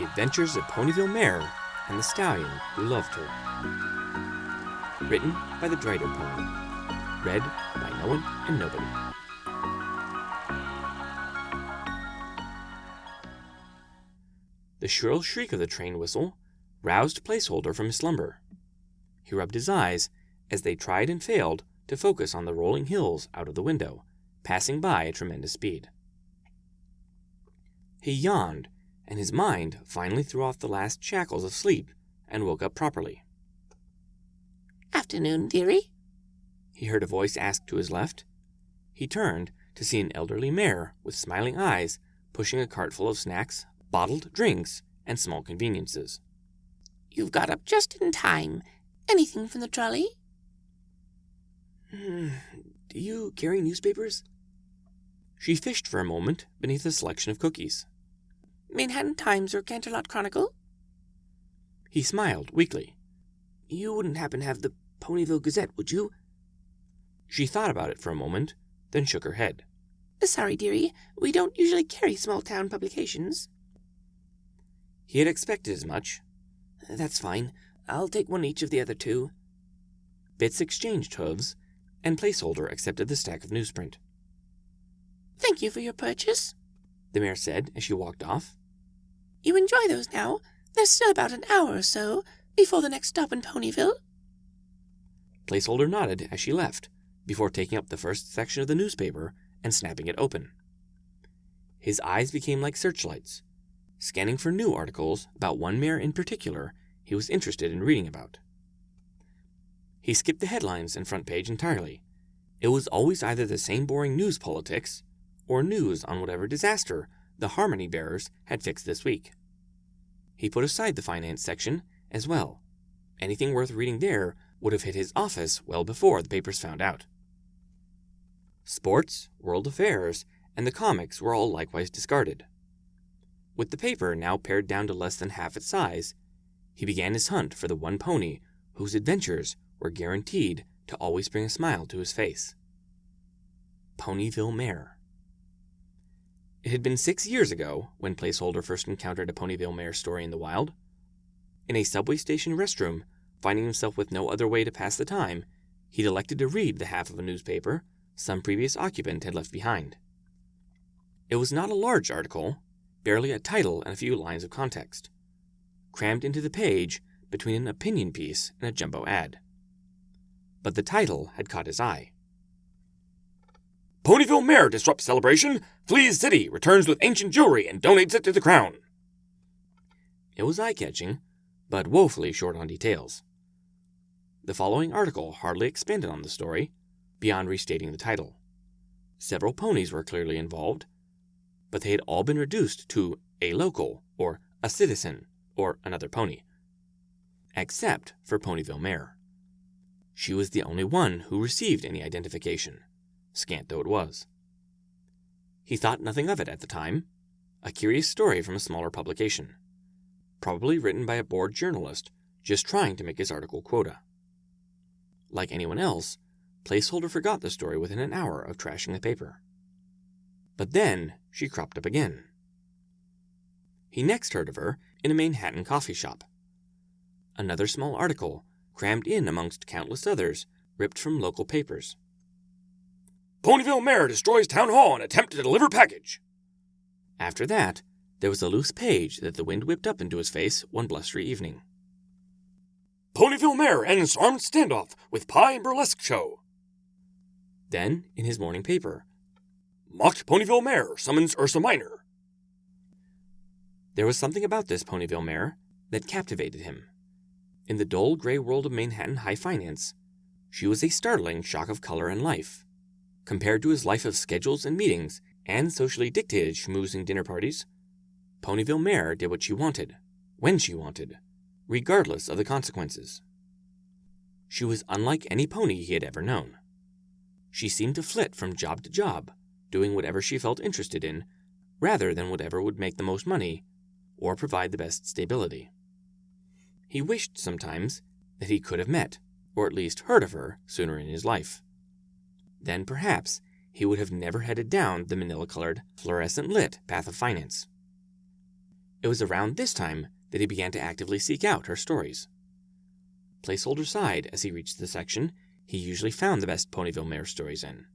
The Adventures of Ponyville Mare and the Stallion Who Loved Her. Written by the Drider Pony. Read by No One and Nobody. The shrill shriek of the train whistle roused Placeholder from his slumber. He rubbed his eyes as they tried and failed to focus on the rolling hills out of the window, passing by at tremendous speed. He yawned, and his mind finally threw off the last shackles of sleep and woke up properly. "Afternoon, dearie," he heard a voice ask to his left. He turned to see an elderly mare with smiling eyes pushing a cart full of snacks, bottled drinks, and small conveniences. "You've got up just in time. Anything from the trolley?" Do you carry newspapers?" She fished for a moment beneath a selection of cookies. Manhattan Times or Canterlot Chronicle? He smiled weakly. "You wouldn't happen to have the Ponyville Gazette, would you?" She thought about it for a moment, then shook her head. "Sorry, dearie, we don't usually carry small-town publications." He had expected as much. "That's fine. I'll take one each of the other two." Bits exchanged hooves, and Placeholder accepted the stack of newsprint. "Thank you for your purchase," the mare said as she walked off. "You enjoy those now? There's still about an hour or so before the next stop in Ponyville." Placeholder nodded as she left, before taking up the first section of the newspaper and snapping it open. His eyes became like searchlights, scanning for new articles about one mare in particular he was interested in reading about. He skipped the headlines and front page entirely. It was always either the same boring news politics or news on whatever disaster the Harmony Bearers had fixed this week. He put aside the finance section as well. Anything worth reading there would have hit his office well before the papers found out. Sports, world affairs, and the comics were all likewise discarded. With the paper now pared down to less than half its size, he began his hunt for the one pony whose adventures were guaranteed to always bring a smile to his face. Ponyville Mare. It had been 6 years ago when Placeholder first encountered a Ponyville Mare story in the wild. In a subway station restroom, finding himself with no other way to pass the time, he'd elected to read the half of a newspaper some previous occupant had left behind. It was not a large article, barely a title and a few lines of context, crammed into the page between an opinion piece and a jumbo ad. But the title had caught his eye. "Ponyville Mare disrupts celebration. Flees city, returns with ancient jewelry, and donates it to the crown." It was eye-catching, but woefully short on details. The following article hardly expanded on the story, beyond restating the title. Several ponies were clearly involved, but they had all been reduced to a local, or a citizen, or another pony. Except for Ponyville Mare. She was the only one who received any identification, scant though it was. He thought nothing of it at the time, a curious story from a smaller publication, probably written by a bored journalist just trying to make his article quota. Like anyone else, Placeholder forgot the story within an hour of trashing the paper. But then she cropped up again. He next heard of her in a Manhattan coffee shop. Another small article, crammed in amongst countless others, ripped from local papers. "Ponyville Mare destroys town hall in attempt to deliver package." After that, there was a loose page that the wind whipped up into his face one blustery evening. "Ponyville Mare ends armed standoff with pie and burlesque show." Then, in his morning paper, "Mocked Ponyville Mare summons Ursa Minor." There was something about this Ponyville Mare that captivated him. In the dull gray world of Manhattan high finance, she was a startling shock of color and life. Compared to his life of schedules and meetings and socially dictated schmoozing dinner parties, Ponyville Mare did what she wanted, when she wanted, regardless of the consequences. She was unlike any pony he had ever known. She seemed to flit from job to job, doing whatever she felt interested in, rather than whatever would make the most money or provide the best stability. He wished sometimes that he could have met, or at least heard of her, sooner in his life. Then perhaps he would have never headed down the manila-colored, fluorescent-lit path of finance. It was around this time that he began to actively seek out her stories. Placeholder sighed as he reached the section he usually found the best Ponyville Mare stories in.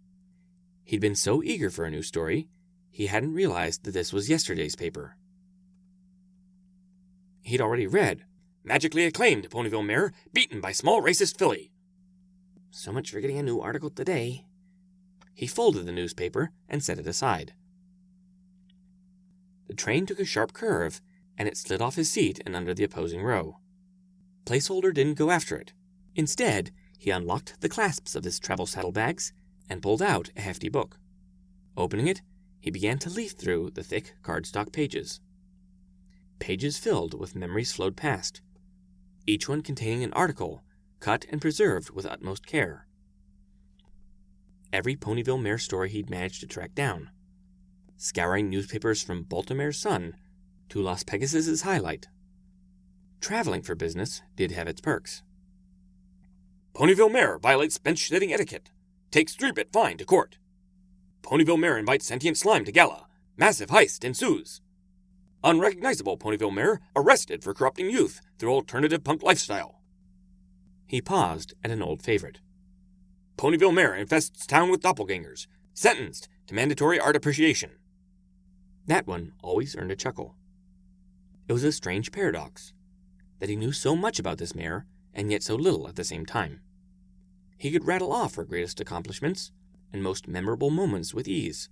He'd been so eager for a new story, he hadn't realized that this was yesterday's paper. He'd already read, "Magically acclaimed Ponyville Mare beaten by small racist filly." So much for getting a new article today. He folded the newspaper and set it aside. The train took a sharp curve, and it slid off his seat and under the opposing row. Placeholder didn't go after it. Instead, he unlocked the clasps of his travel saddlebags and pulled out a hefty book. Opening it, he began to leaf through the thick cardstock pages. Pages filled with memories flowed past, each one containing an article cut and preserved with utmost care. Every Ponyville Mare story he'd managed to track down, scouring newspapers from Baltimore's Sun to Las Pegasus's Highlight. Traveling for business did have its perks. Ponyville Mare violates bench-sitting etiquette. Takes 3-bit fine to court. Ponyville Mare invites sentient slime to gala. Massive heist ensues. Unrecognizable Ponyville Mare arrested for corrupting youth through alternative punk lifestyle. He paused at an old favorite. Ponyville Mare infests town with doppelgangers. Sentenced to mandatory art appreciation. That one always earned a chuckle. It was a strange paradox, that he knew so much about this mare, and yet so little at the same time. He could rattle off her greatest accomplishments and most memorable moments with ease,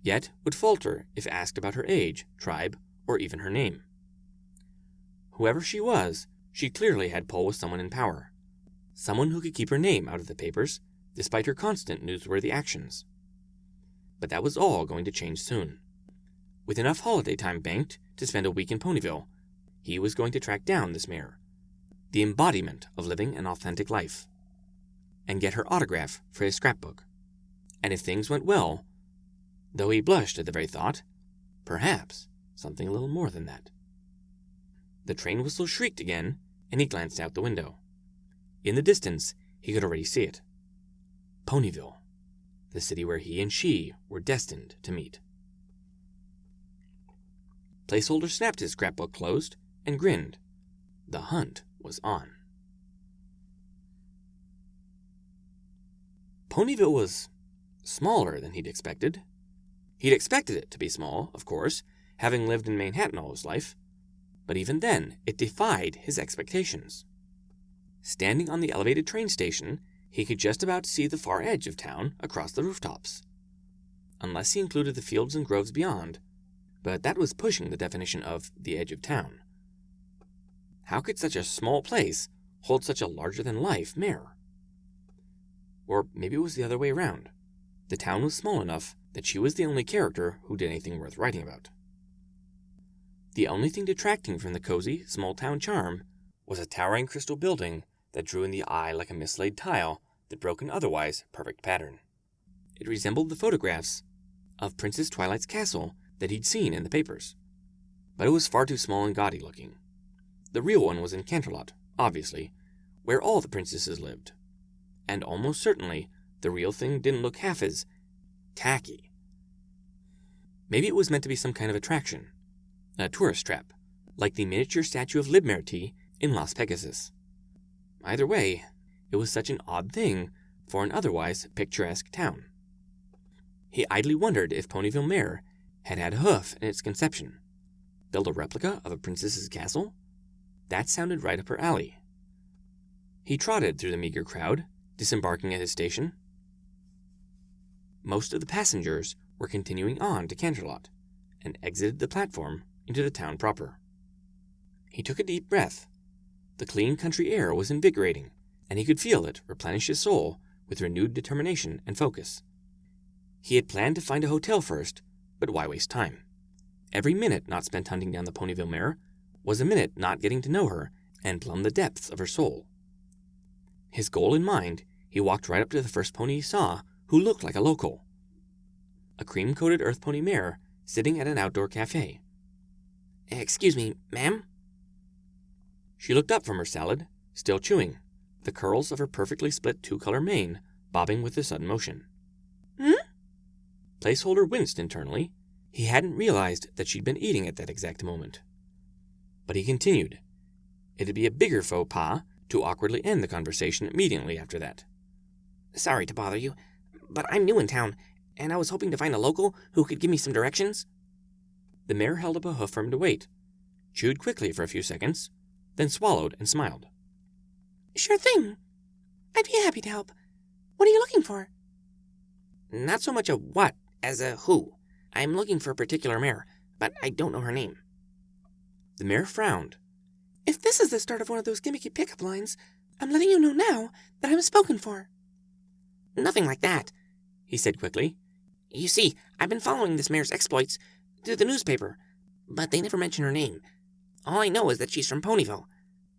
yet would falter if asked about her age, tribe, or even her name. Whoever she was, she clearly had pull with someone in power, someone who could keep her name out of the papers, despite her constant newsworthy actions. But that was all going to change soon. With enough holiday time banked to spend a week in Ponyville, he was going to track down this mare, the embodiment of living an authentic life, and get her autograph for his scrapbook. And if things went well, though he blushed at the very thought, perhaps something a little more than that. The train whistle shrieked again, and he glanced out the window. In the distance, he could already see it. Ponyville, the city where he and she were destined to meet. Placeholder snapped his scrapbook closed and grinned. The hunt was on. Ponyville was smaller than he'd expected. He'd expected it to be small, of course, having lived in Manhattan all his life, but even then it defied his expectations. Standing on the elevated train station, he could just about see the far edge of town across the rooftops, unless he included the fields and groves beyond, but that was pushing the definition of the edge of town. How could such a small place hold such a larger-than-life mare? Or maybe it was the other way around. The town was small enough that she was the only character who did anything worth writing about. The only thing detracting from the cozy, small-town charm was a towering crystal building that drew in the eye like a mislaid tile that broke an otherwise perfect pattern. It resembled the photographs of Princess Twilight's castle that he'd seen in the papers, but it was far too small and gaudy looking. The real one was in Canterlot, obviously, where all the princesses lived, and almost certainly the real thing didn't look half as tacky. Maybe it was meant to be some kind of attraction, a tourist trap, like the miniature statue of Libmerty in Las Pegasus. Either way, it was such an odd thing for an otherwise picturesque town. He idly wondered if Ponyville Mare had had a hoof in its conception. Build a replica of a princess's castle? That sounded right up her alley. He trotted through the meager crowd, disembarking at his station. Most of the passengers were continuing on to Canterlot, and exited the platform into the town proper. He took a deep breath. The clean country air was invigorating, and he could feel it replenish his soul with renewed determination and focus. He had planned to find a hotel first, but why waste time? Every minute not spent hunting down the Ponyville Mare was a minute not getting to know her and plumb the depths of her soul. His goal in mind, he walked right up to the first pony he saw, who looked like a local. A cream-coated earth pony mare sitting at an outdoor cafe. "Excuse me, ma'am?" She looked up from her salad, still chewing, the curls of her perfectly split two-color mane bobbing with the sudden motion. "Hmm?" Placeholder winced internally. He hadn't realized that she'd been eating at that exact moment. But he continued. It'd be a bigger faux pas to awkwardly end the conversation immediately after that. Sorry to bother you, but I'm new in town, and I was hoping to find a local who could give me some directions. The mare held up a hoof for him to wait, chewed quickly for a few seconds, then swallowed and smiled. Sure thing. I'd be happy to help. What are you looking for? Not so much a what as a who. I'm looking for a particular mare, but I don't know her name. The mare frowned. If this is the start of one of those gimmicky pickup lines, I'm letting you know now that I'm spoken for. Nothing like that, he said quickly. You see, I've been following this mare's exploits through the newspaper, but they never mention her name. All I know is that she's from Ponyville.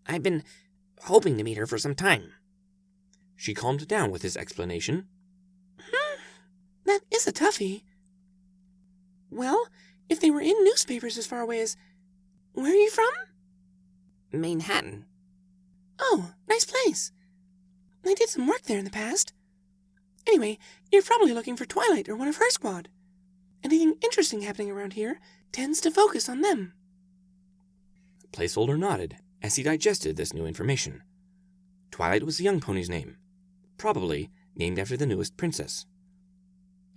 I've been hoping to meet her for some time. She calmed down with his explanation. That is a toughie. Well, if they were in newspapers as far away as... Where are you from? Manhattan. Oh, nice place. I did some work there in the past. Anyway, you're probably looking for Twilight or one of her squad. Anything interesting happening around here tends to focus on them. Placeholder nodded as he digested this new information. Twilight was the young pony's name, probably named after the newest princess.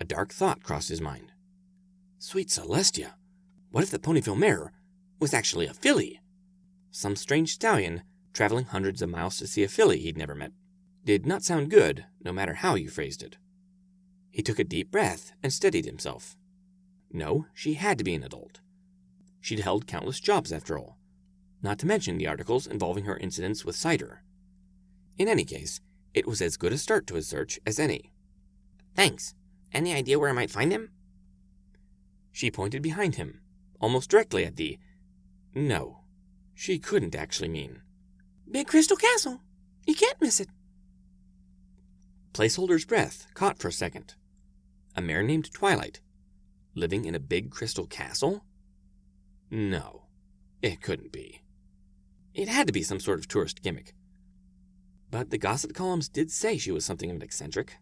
A dark thought crossed his mind. Sweet Celestia, what if the Ponyville Mare was actually a filly? Some strange stallion traveling hundreds of miles to see a filly he'd never met. Did not sound good, no matter how you phrased it. He took a deep breath and steadied himself. No, she had to be an adult. She'd held countless jobs after all, not to mention the articles involving her incidents with Cider. In any case, it was as good a start to his search as any. Thanks. Any idea where I might find him? She pointed behind him, almost directly at the... No, she couldn't actually mean. Big Crystal Castle. You can't miss it. Placeholder's breath caught for a second. A mare named Twilight, living in a big crystal castle? No, it couldn't be. It had to be some sort of tourist gimmick. But the gossip columns did say she was something of an eccentric.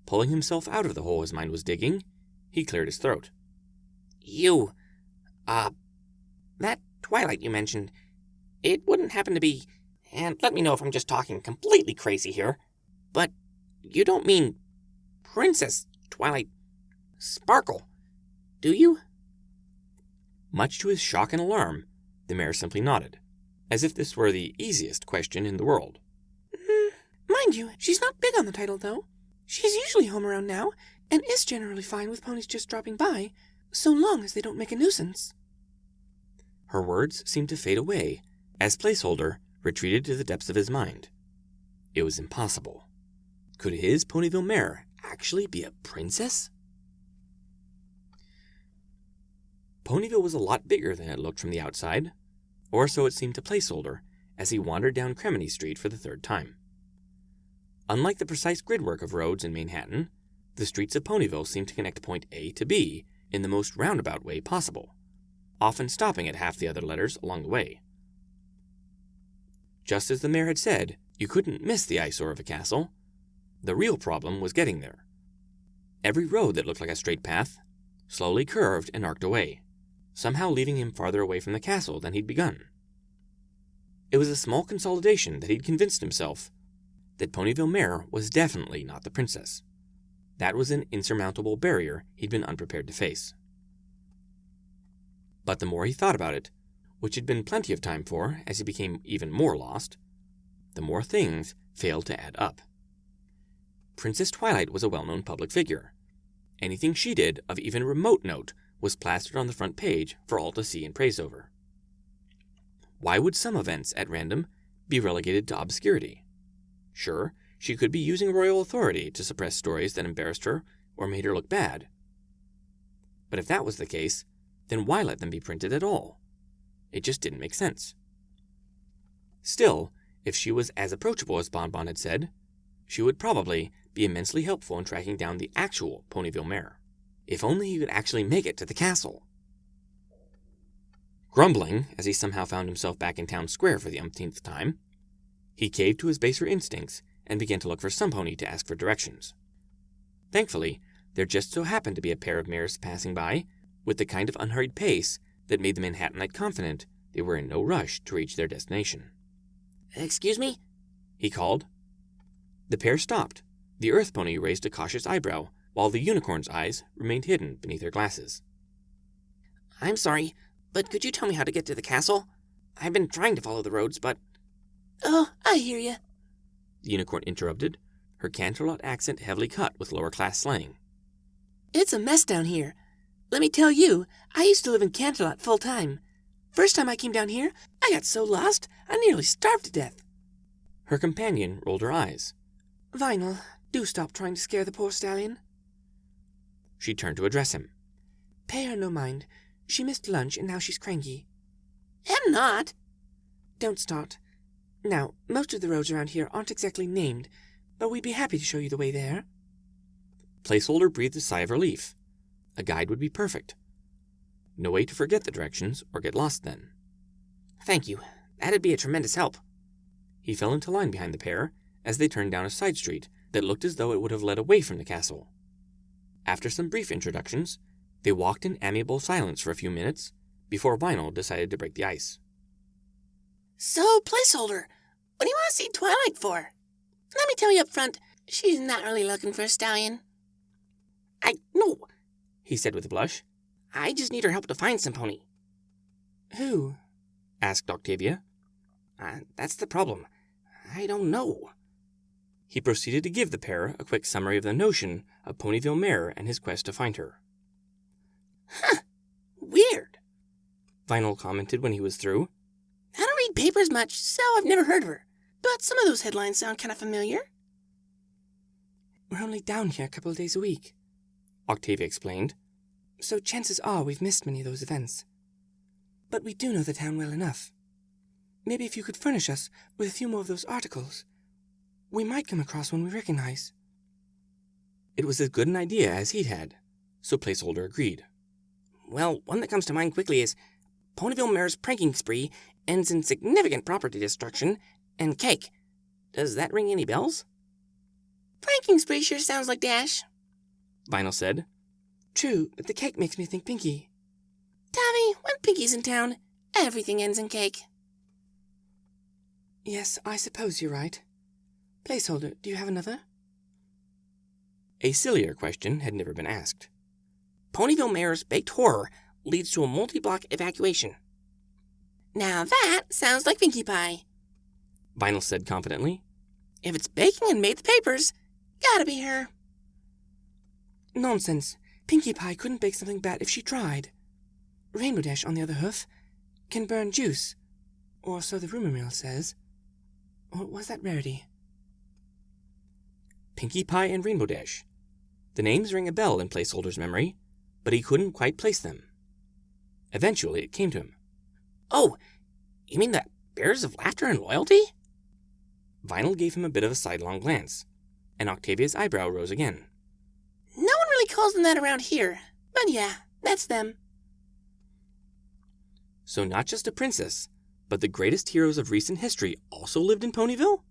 Pulling himself out of the hole his mind was digging, he cleared his throat. That Twilight you mentioned, it wouldn't happen to be, and let me know if I'm just talking completely crazy here, but you don't mean Princess Twilight Sparkle, do you? Much to his shock and alarm, the mare simply nodded, as if this were the easiest question in the world. Mind you, she's not big on the title, though. She's usually home around now, and is generally fine with ponies just dropping by, so long as they don't make a nuisance. Her words seemed to fade away as Placeholder retreated to the depths of his mind. It was impossible. Could his Ponyville Mare actually be a princess? Ponyville was a lot bigger than it looked from the outside, or so it seemed to Placeholder as he wandered down Crammed Street for the third time. Unlike the precise gridwork of roads in Manhattan, the streets of Ponyville seemed to connect point A to B in the most roundabout way possible, often stopping at half the other letters along the way. Just as the mayor had said, you couldn't miss the eyesore of a castle. The real problem was getting there. Every road that looked like a straight path slowly curved and arced away, somehow leaving him farther away from the castle than he'd begun. It was a small consolidation that he'd convinced himself that Ponyville Mare was definitely not the princess. That was an insurmountable barrier he'd been unprepared to face. But the more he thought about it, which had been plenty of time for as he became even more lost, the more things failed to add up. Princess Twilight was a well-known public figure. Anything she did of even remote note was plastered on the front page for all to see and praise over. Why would some events, at random, be relegated to obscurity? Sure, she could be using royal authority to suppress stories that embarrassed her or made her look bad. But if that was the case, then why let them be printed at all? It just didn't make sense. Still, if she was as approachable as Bonbon had said, she would probably be immensely helpful in tracking down the actual Ponyville Mare. If only he could actually make it to the castle. Grumbling, as he somehow found himself back in town square for the umpteenth time, he caved to his baser instincts and began to look for some pony to ask for directions. Thankfully, there just so happened to be a pair of mares passing by with the kind of unhurried pace that made the Manhattanite confident they were in no rush to reach their destination. Excuse me? He called. The pair stopped. The Earth Pony raised a cautious eyebrow, while the unicorn's eyes remained hidden beneath her glasses. I'm sorry, but could you tell me how to get to the castle? I've been trying to follow the roads, but... Oh, I hear you. The unicorn interrupted, her Canterlot accent heavily cut with lower-class slang. It's a mess down here. Let me tell you, I used to live in Canterlot full-time. First time I came down here, I got so lost, I nearly starved to death. Her companion rolled her eyes. Vinyl, do stop trying to scare the poor stallion. She turned to address him. Pay her no mind. She missed lunch and now she's cranky. I'm not. Don't start. Now, most of the roads around here aren't exactly named, but we'd be happy to show you the way there. Placeholder breathed a sigh of relief. A guide would be perfect. No way to forget the directions or get lost then. Thank you. That'd be a tremendous help. He fell into line behind the pair as they turned down a side street that looked as though it would have led away from the castle. After some brief introductions, they walked in amiable silence for a few minutes before Vinyl decided to break the ice. So, Placeholder, what do you want to see Twilight for? Let me tell you up front, she's not really looking for a stallion. No, he said with a blush. I just need her help to find some pony. Who? Asked Octavia. That's the problem. I don't know. He proceeded to give the pair a quick summary of the notion of Ponyville Mare and his quest to find her. Huh. Weird. Vinyl commented when he was through. I don't read papers much, so I've never heard of her. But some of those headlines sound kind of familiar. We're only down here a couple of days a week, Octavia explained. So chances are we've missed many of those events. But we do know the town well enough. Maybe if you could furnish us with a few more of those articles, we might come across one we recognize. It was as good an idea as he'd had, so Placeholder agreed. Well, one that comes to mind quickly is Ponyville Mare's pranking spree ends in significant property destruction and cake. Does that ring any bells? Pranking spree sure sounds like Dash, Vinyl said. True, but the cake makes me think Pinky. Tavi, when Pinky's in town, everything ends in cake. Yes, I suppose you're right. Placeholder, do you have another? A sillier question had never been asked. Ponyville Mare's baked horror leads to a multi-block evacuation. Now that sounds like Pinkie Pie, Vinyl said confidently. If it's baking and made the papers, gotta be her. Nonsense. Pinkie Pie couldn't bake something bad if she tried. Rainbow Dash, on the other hoof, can burn juice. Or so the rumor mill says. Or was that Rarity? Pinkie Pie and Rainbow Dash. The names rang a bell in Placeholder's memory, but he couldn't quite place them. Eventually, it came to him. Oh, you mean the Bears of Laughter and Loyalty? Vinyl gave him a bit of a sidelong glance, and Octavia's eyebrow rose again. No one really calls them that around here, but yeah, that's them. So not just a princess, but the greatest heroes of recent history also lived in Ponyville?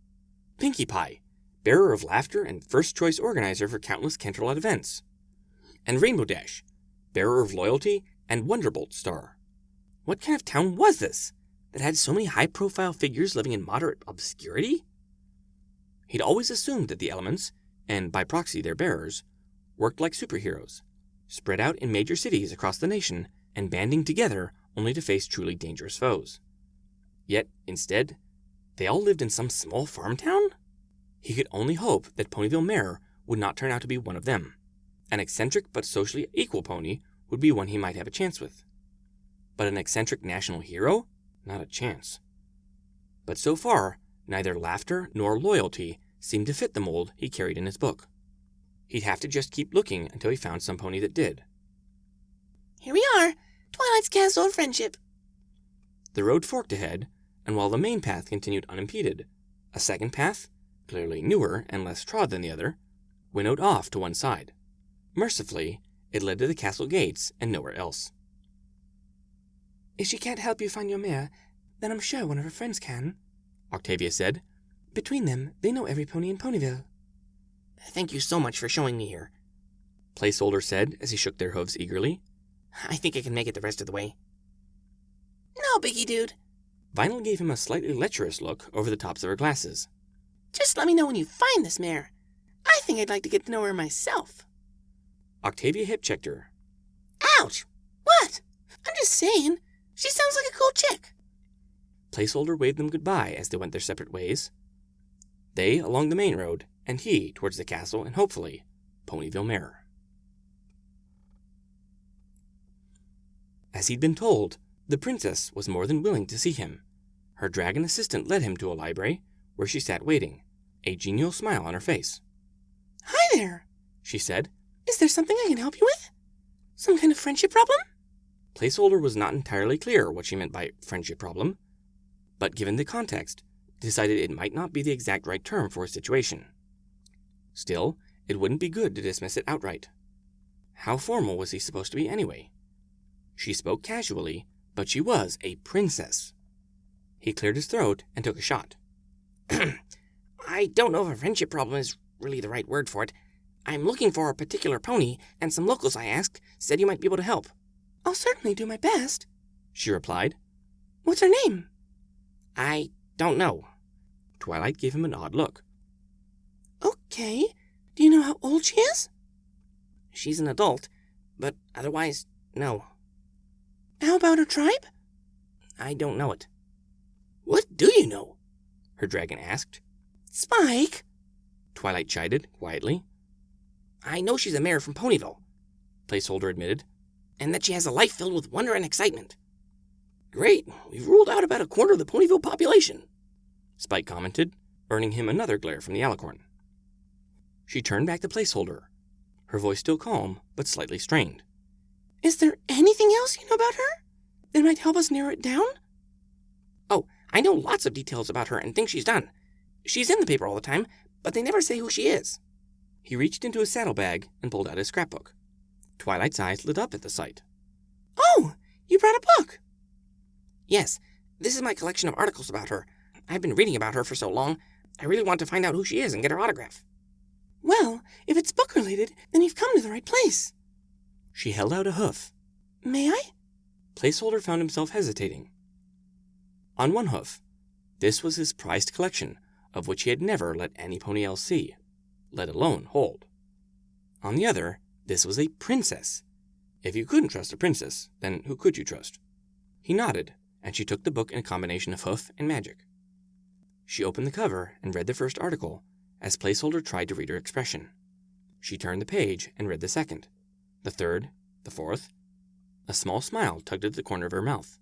Pinkie Pie, bearer of laughter and first-choice organizer for countless Canterlot events. And Rainbow Dash, bearer of loyalty and Wonderbolt star. What kind of town was this that had so many high-profile figures living in moderate obscurity? He'd always assumed that the elements, and by proxy their bearers, worked like superheroes, spread out in major cities across the nation and banding together only to face truly dangerous foes. Yet, instead, they all lived in some small farm town? He could only hope that Ponyville Mare would not turn out to be one of them. An eccentric but socially equal pony would be one he might have a chance with. But an eccentric national hero? Not a chance. But so far, neither laughter nor loyalty seemed to fit the mold he carried in his book. He'd have to just keep looking until he found some pony that did. Here we are, Twilight's Castle of Friendship. The road forked ahead, and while the main path continued unimpeded, a second path, clearly newer and less trod than the other, winnowed off to one side. Mercifully, it led to the castle gates and nowhere else. If she can't help you find your mare, then I'm sure one of her friends can, Octavia said. Between them, they know every pony in Ponyville. Thank you so much for showing me here, Placeholder said as he shook their hooves eagerly. I think I can make it the rest of the way. No biggie, dude. Vinyl gave him a slightly lecherous look over the tops of her glasses. Just let me know when you find this mare. I think I'd like to get to know her myself. Octavia hip-checked her. Ouch! What? I'm just saying. She sounds like a cool chick. Placeholder waved them goodbye as they went their separate ways. They along the main road, and he towards the castle and hopefully Ponyville Mare. As he'd been told, the princess was more than willing to see him. Her dragon assistant led him to a library where she sat waiting, a genial smile on her face. Hi there, she said. Is there something I can help you with? Some kind of friendship problem? Placeholder was not entirely clear what she meant by friendship problem, but given the context, decided it might not be the exact right term for a situation. Still, it wouldn't be good to dismiss it outright. How formal was he supposed to be anyway? She spoke casually, but she was a princess. He cleared his throat and took a shot. I don't know if a friendship problem is really the right word for it. I'm looking for a particular pony, and some locals I asked said you might be able to help. I'll certainly do my best, she replied. What's her name? I don't know. Twilight gave him an odd look. Okay. Do you know how old she is? She's an adult, but otherwise, no. How about her tribe? I don't know it. What do you know? Her dragon asked. Spike, Twilight chided quietly. I know she's a mare from Ponyville, Placeholder admitted, and that she has a life filled with wonder and excitement. Great, we've ruled out about a quarter of the Ponyville population, Spike commented, earning him another glare from the alicorn. She turned back to Placeholder, her voice still calm, but slightly strained. Is there anything else you know about her that might help us narrow it down? Oh, I know lots of details about her and things she's done. She's in the paper all the time, but they never say who she is. He reached into his saddlebag and pulled out his scrapbook. Twilight's eyes lit up at the sight. Oh, you brought a book? Yes, this is my collection of articles about her. I've been reading about her for so long, I really want to find out who she is and get her autograph. Well, if it's book-related, then you've come to the right place. She held out a hoof. May I? Placeholder found himself hesitating. On one hoof, this was his prized collection, of which he had never let any pony else see, let alone hold. On the other, this was a princess. If you couldn't trust a princess, then who could you trust? He nodded, and she took the book in a combination of hoof and magic. She opened the cover and read the first article, as Placeholder tried to read her expression. She turned the page and read the second, the third, the fourth. A small smile tugged at the corner of her mouth.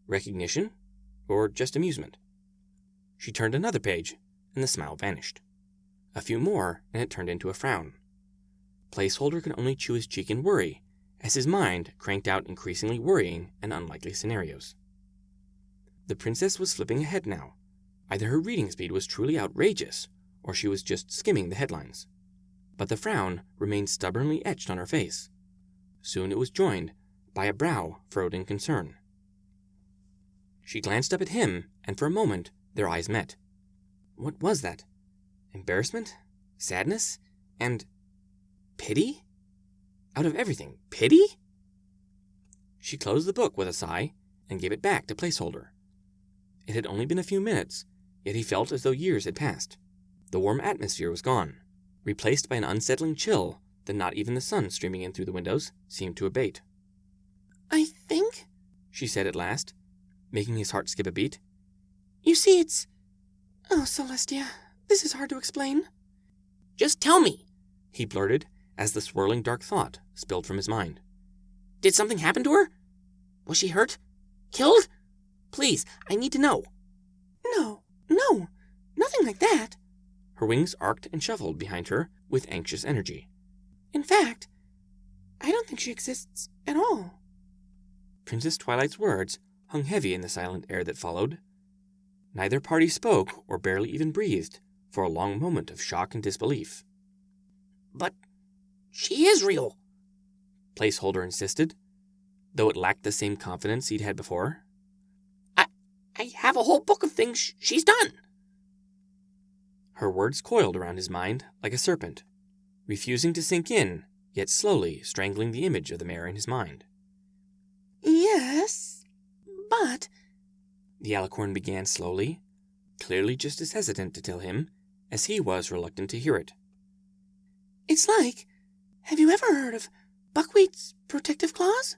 Recognition? Or just amusement? She turned another page, and the smile vanished. A few more, and it turned into a frown. Placeholder could only chew his cheek in worry, as his mind cranked out increasingly worrying and unlikely scenarios. The princess was flipping ahead now. Either her reading speed was truly outrageous, or she was just skimming the headlines. But the frown remained stubbornly etched on her face. Soon it was joined by a brow furrowed in concern. She glanced up at him, and for a moment their eyes met. What was that? Embarrassment? Sadness? And pity? Out of everything, pity? She closed the book with a sigh and gave it back to Placeholder. It had only been a few minutes, yet he felt as though years had passed. The warm atmosphere was gone, replaced by an unsettling chill that not even the sun streaming in through the windows seemed to abate. I think, she said at last, making his heart skip a beat. You see, it's... Oh, Celestia, this is hard to explain. Just tell me, he blurted, as the swirling dark thought spilled from his mind. Did something happen to her? Was she hurt? Killed? Please, I need to know. No, nothing like that. Her wings arced and shuffled behind her with anxious energy. In fact, I don't think she exists at all. Princess Twilight's words hung heavy in the silent air that followed. Neither party spoke or barely even breathed for a long moment of shock and disbelief. But she is real, Placeholder insisted, though it lacked the same confidence he'd had before. I have a whole book of things she's done. Her words coiled around his mind like a serpent, refusing to sink in, yet slowly strangling the image of the mare in his mind. Yes, But, the alicorn began slowly, clearly just as hesitant to tell him as he was reluctant to hear it. it's like, have you ever heard of buckwheat's protective claws?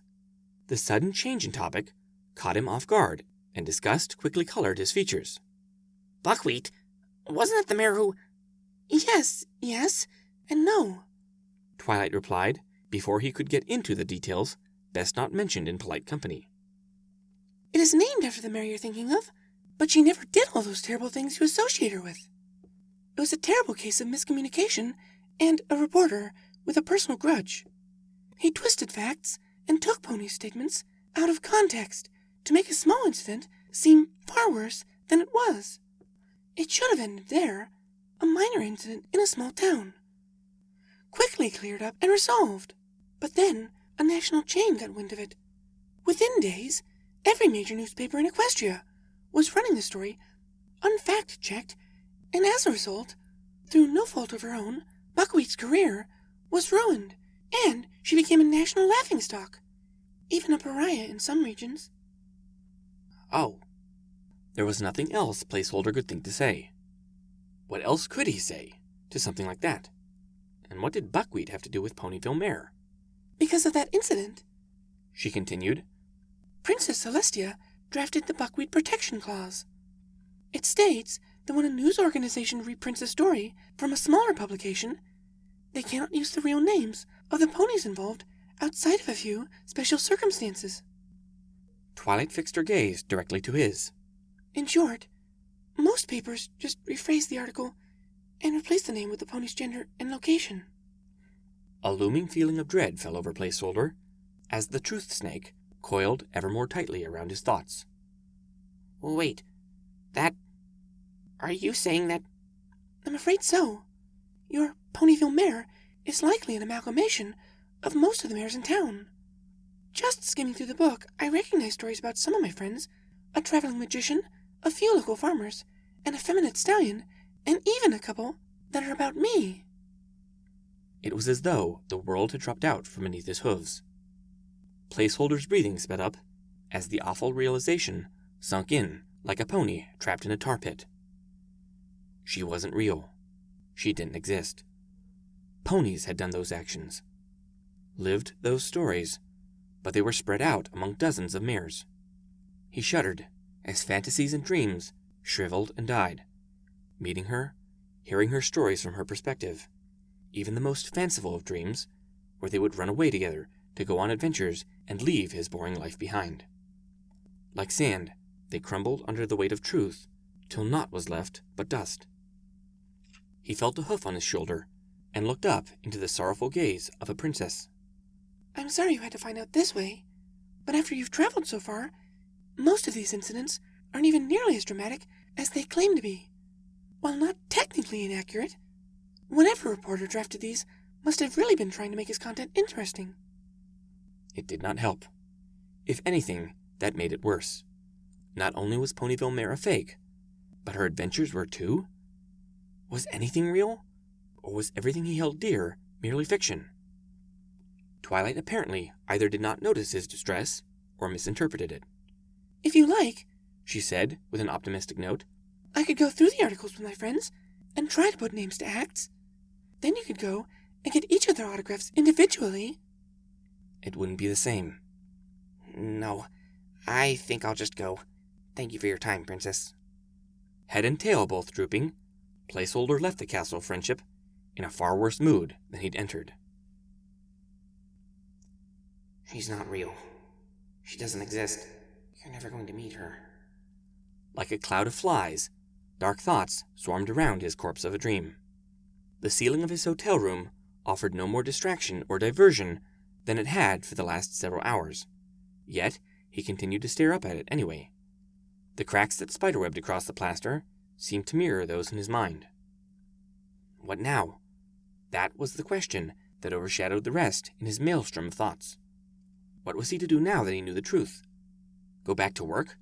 The sudden change in topic caught him off guard, and disgust quickly colored his features. Buckwheat? Wasn't that the mare who... Yes, and no. Twilight replied, before he could get into the details best not mentioned in polite company. It is named after the mare you're thinking of, but she never did all those terrible things you associate her with. It was a terrible case of miscommunication and a reporter with a personal grudge. He twisted facts and took Pony's statements out of context to make a small incident seem far worse than it was. It should have ended there, a minor incident in a small town. Quickly cleared up and resolved. But then a national chain got wind of it. Within days, every major newspaper in Equestria was running the story, unfact-checked, and as a result, through no fault of her own, Buckwheat's career was ruined, and she became a national laughingstock, even a pariah in some regions. Oh. There was nothing else Placeholder could think to say. What else could he say to something like that? And what did Buckwheat have to do with Ponyville Mare? Because of that incident, She continued. Princess Celestia drafted the Buckwheat Protection Clause. It states that when a news organization reprints a story from a smaller publication, they cannot use the real names of the ponies involved outside of a few special circumstances. Twilight fixed her gaze directly to his. In short, most papers just rephrase the article and replace the name with the pony's gender and location. A looming feeling of dread fell over Placeholder as the truth snake coiled ever more tightly around his thoughts. Wait, are you saying that? I'm afraid so. Your Ponyville Mare is likely an amalgamation of most of the mares in town. Just skimming through the book, I recognize stories about some of my friends, a traveling magician, a few local farmers, an effeminate stallion, and even a couple that are about me. It was as though the world had dropped out from beneath his hooves. Placeholder's breathing sped up as the awful realization sunk in like a pony trapped in a tar pit. She wasn't real. She didn't exist. Ponies had done those actions, lived those stories, but they were spread out among dozens of mares. He shuddered as fantasies and dreams shriveled and died, meeting her, hearing her stories from her perspective, even the most fanciful of dreams, where they would run away together to go on adventures and leave his boring life behind. Like sand, they crumbled under the weight of truth, till naught was left but dust. He felt a hoof on his shoulder, and looked up into the sorrowful gaze of a princess. I'm sorry you had to find out this way, but after you've traveled so far, most of these incidents aren't even nearly as dramatic as they claim to be. While not technically inaccurate, whatever reporter drafted these must have really been trying to make his content interesting. It did not help. If anything, that made it worse. Not only was Ponyville Mare a fake, but her adventures were too? Was anything real? Or was everything he held dear merely fiction? Twilight apparently either did not notice his distress or misinterpreted it. If you like, She said with an optimistic note, I could go through the articles with my friends and try to put names to acts. Then you could go and get each of their autographs individually. It wouldn't be the same. No, I think I'll just go. Thank you for your time, Princess. Head and tail both drooping, Placeholder left the Castle of Friendship in a far worse mood than he'd entered. She's not real. She doesn't exist. You're never going to meet her. Like a cloud of flies, dark thoughts swarmed around his corpse of a dream. The ceiling of his hotel room offered no more distraction or diversion than it had for the last several hours. Yet, he continued to stare up at it anyway. The cracks that spiderwebbed across the plaster seemed to mirror those in his mind. What now? That was the question that overshadowed the rest in his maelstrom of thoughts. What was he to do now that he knew the truth? Go back to work?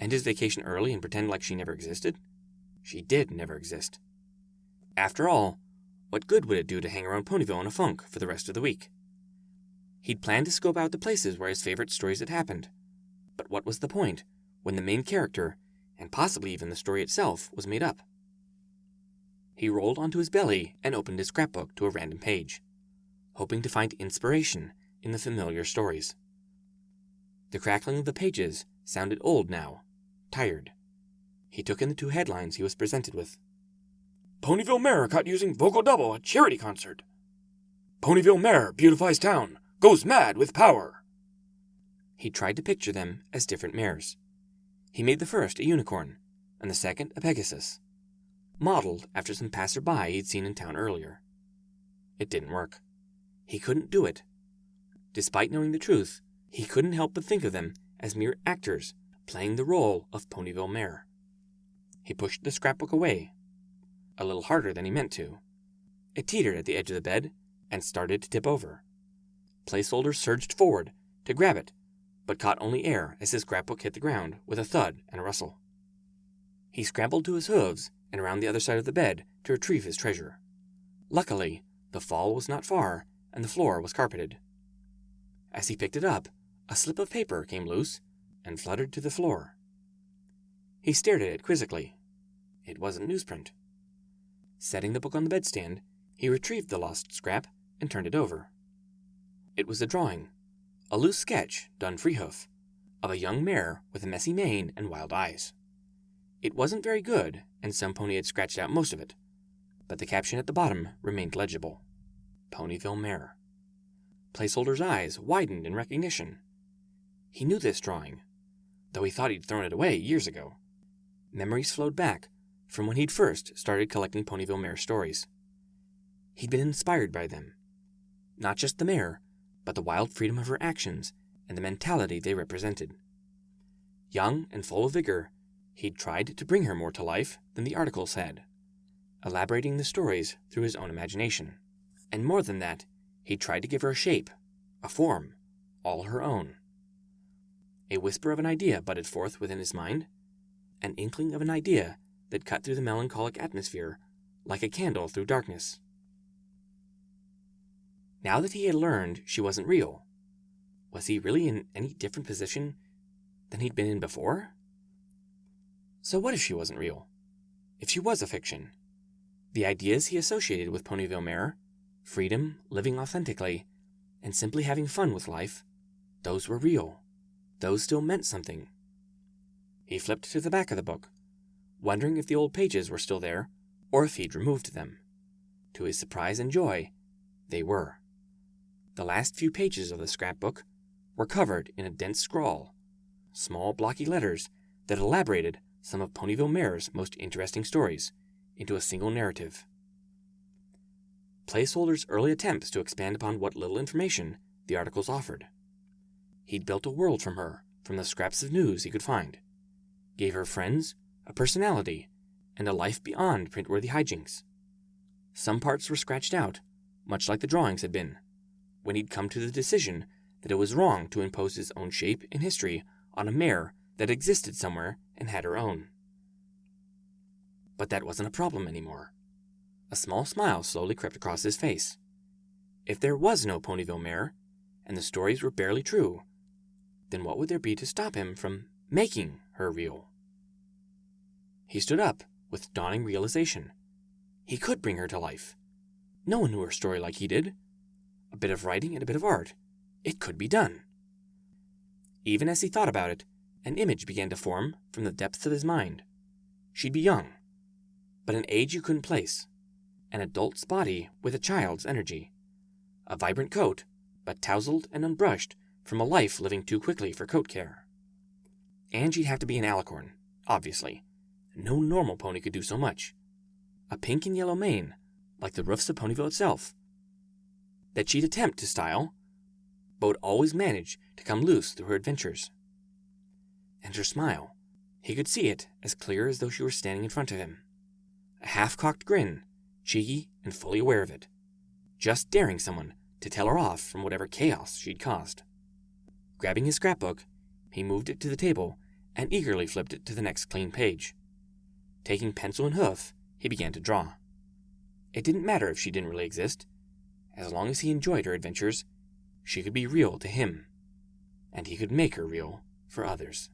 End his vacation early and pretend like she never existed? She did never exist. After all, what good would it do to hang around Ponyville in a funk for the rest of the week? He'd planned to scope out the places where his favorite stories had happened. But what was the point when the main character, and possibly even the story itself, was made up. He rolled onto his belly and opened his scrapbook to a random page, hoping to find inspiration in the familiar stories. The crackling of the pages sounded old now, tired. He took in the two headlines he was presented with. Ponyville Mare caught using vocal double at charity concert. Ponyville Mare beautifies town, goes mad with power. He tried to picture them as different mares. He made the first a unicorn, and the second a Pegasus, modeled after some passerby he'd seen in town earlier. It didn't work. He couldn't do it. Despite knowing the truth, he couldn't help but think of them as mere actors playing the role of Ponyville Mare. He pushed the scrapbook away, a little harder than he meant to. It teetered at the edge of the bed and started to tip over. Placeholder surged forward to grab it, but caught only air as his scrapbook hit the ground with a thud and a rustle. He scrambled to his hooves and around the other side of the bed to retrieve his treasure. Luckily, the fall was not far and the floor was carpeted. As he picked it up, a slip of paper came loose and fluttered to the floor. He stared at it quizzically. It wasn't newsprint. Setting the book on the bedstand, he retrieved the lost scrap and turned it over. It was a drawing, a loose sketch done freehoof, of a young mare with a messy mane and wild eyes. It wasn't very good, and some pony had scratched out most of it, but the caption at the bottom remained legible. Ponyville Mare. Placeholder's eyes widened in recognition. He knew this drawing, though he thought he'd thrown it away years ago. Memories flowed back from when he'd first started collecting Ponyville Mare stories. He'd been inspired by them. Not just the mare, but the wild freedom of her actions and the mentality they represented. Young and full of vigor, he'd tried to bring her more to life than the articles had, elaborating the stories through his own imagination. And more than that, he'd tried to give her a shape, a form, all her own. A whisper of an idea budded forth within his mind, an inkling of an idea that cut through the melancholic atmosphere like a candle through darkness. Now that he had learned she wasn't real, was he really in any different position than he'd been in before? So what if she wasn't real? If she was a fiction? The ideas he associated with Ponyville Mare, freedom, living authentically, and simply having fun with life, those were real. Those still meant something. He flipped to the back of the book, wondering if the old pages were still there, or if he'd removed them. To his surprise and joy, they were. The last few pages of the scrapbook were covered in a dense scrawl, small blocky letters that elaborated some of Ponyville Mare's most interesting stories into a single narrative. Placeholder's early attempts to expand upon what little information the articles offered. He'd built a world from her, from the scraps of news he could find, gave her friends, a personality, and a life beyond print-worthy hijinks. Some parts were scratched out, much like the drawings had been, when he'd come to the decision that it was wrong to impose his own shape and history on a mare that existed somewhere and had her own. But that wasn't a problem anymore. A small smile slowly crept across his face. If there was no Ponyville Mare, and the stories were barely true, then what would there be to stop him from making her real? He stood up with dawning realization. He could bring her to life. No one knew her story like he did. A bit of writing and a bit of art. It could be done. Even as he thought about it, an image began to form from the depths of his mind. She'd be young, but an age you couldn't place. An adult's body with a child's energy. A vibrant coat, but tousled and unbrushed from a life living too quickly for coat care. And she'd have to be an alicorn, obviously. No normal pony could do so much. A pink and yellow mane, like the roofs of Ponyville itself. That she'd attempt to style, but would always manage to come loose through her adventures. And her smile, he could see it as clear as though she were standing in front of him. A half-cocked grin, cheeky and fully aware of it. Just daring someone to tell her off from whatever chaos she'd caused. Grabbing his scrapbook, he moved it to the table and eagerly flipped it to the next clean page. Taking pencil and hoof, he began to draw. It didn't matter if she didn't really exist. As long as he enjoyed her adventures, she could be real to him, and he could make her real for others.